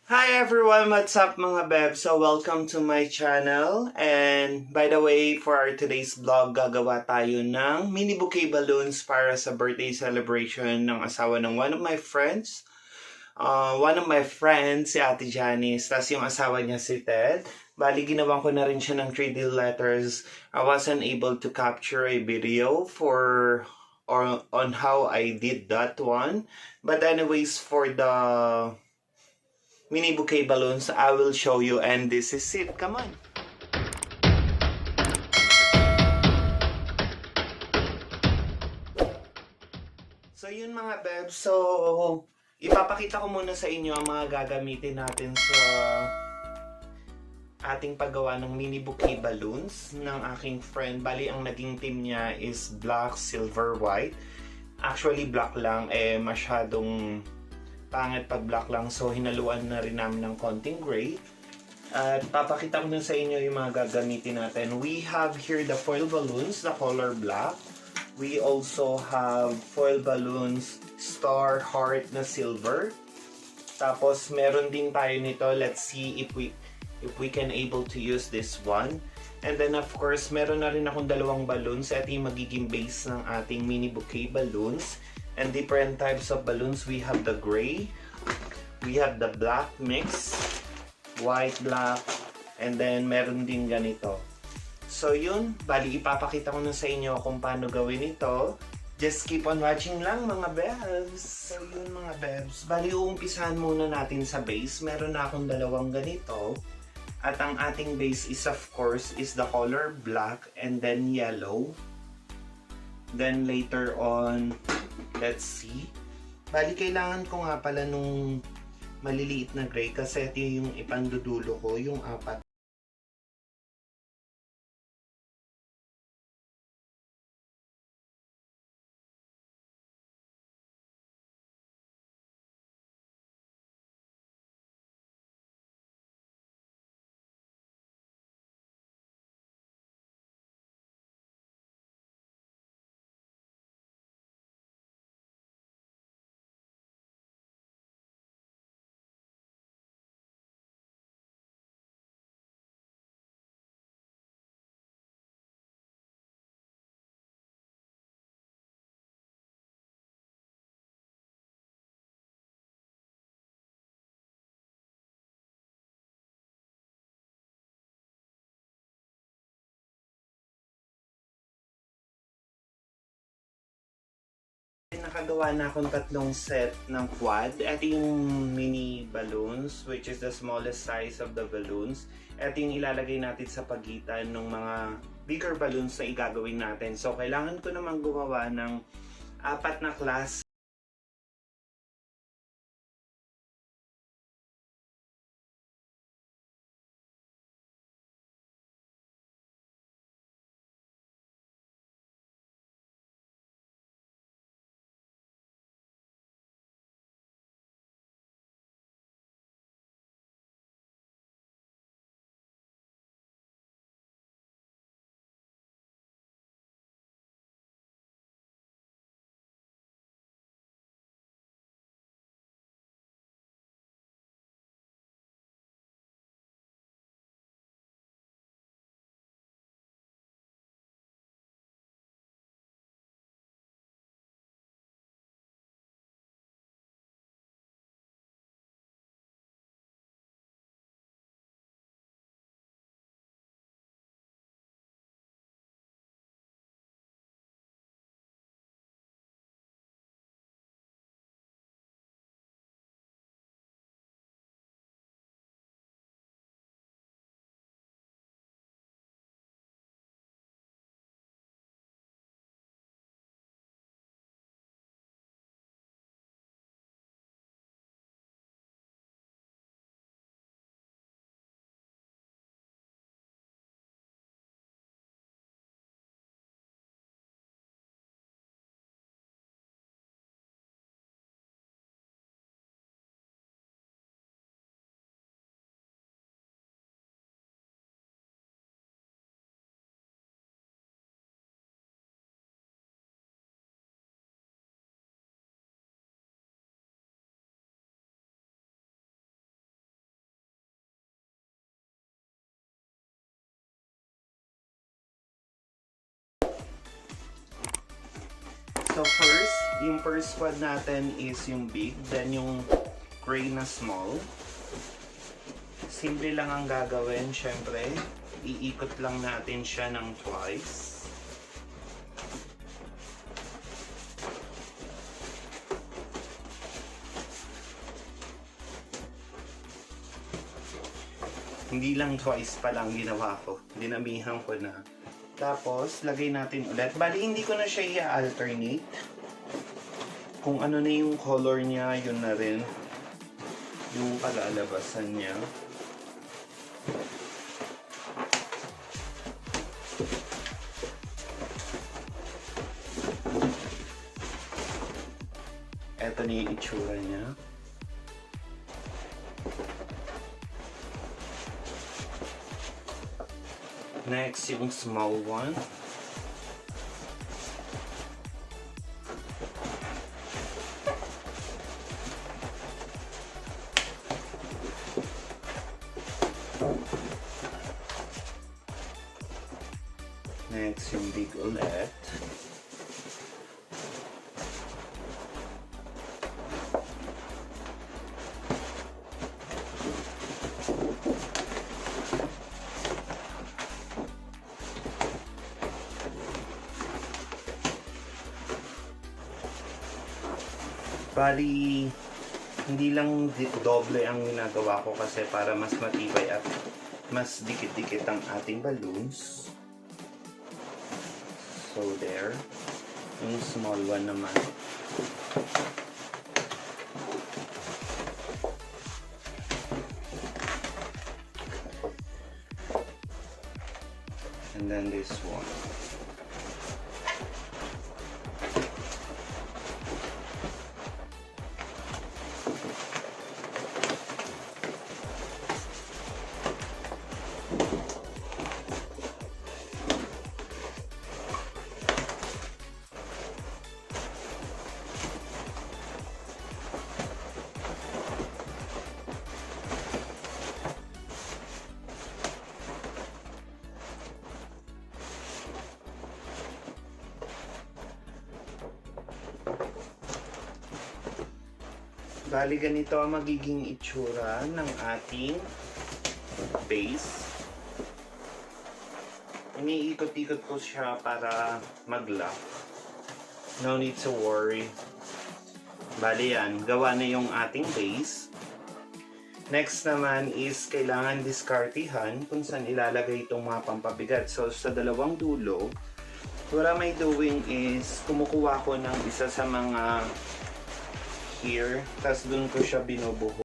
Hi everyone, what's up mga bebs? So welcome to my channel. And by the way, for our today's vlog, gagawa tayo ng mini bouquet balloons para sa birthday celebration ng asawa ng one of my friends. Si Ate Janice, tas yung asawa niya si Ted. Bali, ginawan ko na rin siya ng 3D letters. I wasn't able to capture a video on how I did that one. But anyways, for the mini bouquet balloons, I will show you, and this is it. Come on. So yun mga bebs, so ipapakita ko muna sa inyo ang mga gagamitin natin sa ating paggawa ng mini bouquet balloons ng aking friend. Bali, ang naging team niya is black, silver, white. Actually, black lang, masyadong pangit pag black lang. So, hinaluan na rin namin ng konting gray. At papakita ko na sa inyo yung mga gagamitin natin. We have here the foil balloons, the color black. We also have foil balloons, star, heart na silver. Tapos meron din tayo nito. Let's see if we can able to use this one. And then of course, meron na rin akong dalawang balloons. Ito yung magiging base ng ating mini bouquet balloons. And different types of balloons. We have the gray. We have the black mix. White, black, and then meron din ganito. So yun, bali ipapakita ko na sa inyo kung paano gawin ito. Just keep on watching lang mga bebs. So yun mga bebs, bali uumpisahan muna natin sa base. Meron na akong dalawang ganito. At ang ating base is of course is the color black and then yellow. Then later on, let's see. Bali kailangan ko nga pala nung maliliit na gray kasi ito yung ipandudulo ko, yung apat. Nakagawa na akong tatlong set ng quad. Ito yung mini balloons, which is the smallest size of the balloons. Ito yung ilalagay natin sa pagitan ng mga bigger balloons na igagawin natin. So, kailangan ko naman gumawa ng apat na class So first, yung first squad natin is yung big, then yung gray na small. Simple lang ang gagawin, syempre. Iikot lang natin siya ng twice. Hindi lang twice pa lang ginawa ko. Dinamihan ko na. Tapos, lagay natin ulit. Bali, hindi ko na siya i-alternate. Kung ano na yung color niya, yun na rin. Yung kalalabasan niya. Ito na yung itsura niya. Next, yung small one. Next, yung big ulit. Bali, hindi lang doble ang ginagawa ko kasi para mas matibay at mas dikit-dikit ang ating balloons. So there. Yung small one naman. And then this one. Bali, ganito ang magiging itsura ng ating base. Iniikot-ikot ko siya para mag-lock. No need to worry. Bali yan, gawa na yung ating base. Next naman is kailangan diskartihan kung saan ilalagay itong mga pampabigat. So sa dalawang dulo, what am I doing is kumukuha ko ng isa sa mga here, tas dun ko siya binubuho.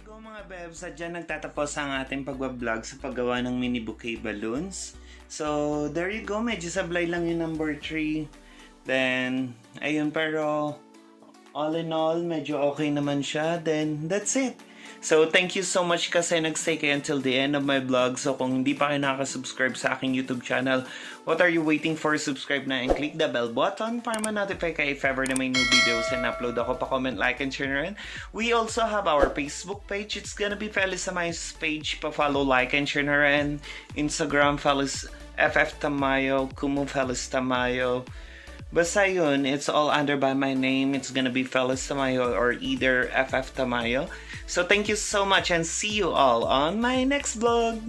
go mga bebs, at dyan nagtatapos ang ating pagbablog sa paggawa ng mini bouquet balloons. So, there you go. Medyo sablay lang yung number 3. Then, ayun, pero all in all, medyo okay naman siya. Then, that's it. So, thank you so much kasi nagstay kayo until the end of my vlog. So, kung hindi pa kayo nakaka-subscribe sa aking YouTube channel, what are you waiting for? Subscribe na and click the bell button para ma-notify kayo if ever na may new videos and upload ako. Pa-comment, like, and share na rin. We also have our Facebook page. It's gonna be Feliz Tamayo's page. Pa-follow, like, and share na rin. Instagram, Feliz FF Tamayo, Kumu Feliz Tamayo. Basta yun, it's all under by my name. It's gonna be Feliz Tamayo or either FF Tamayo. So thank you so much and see you all on my next vlog.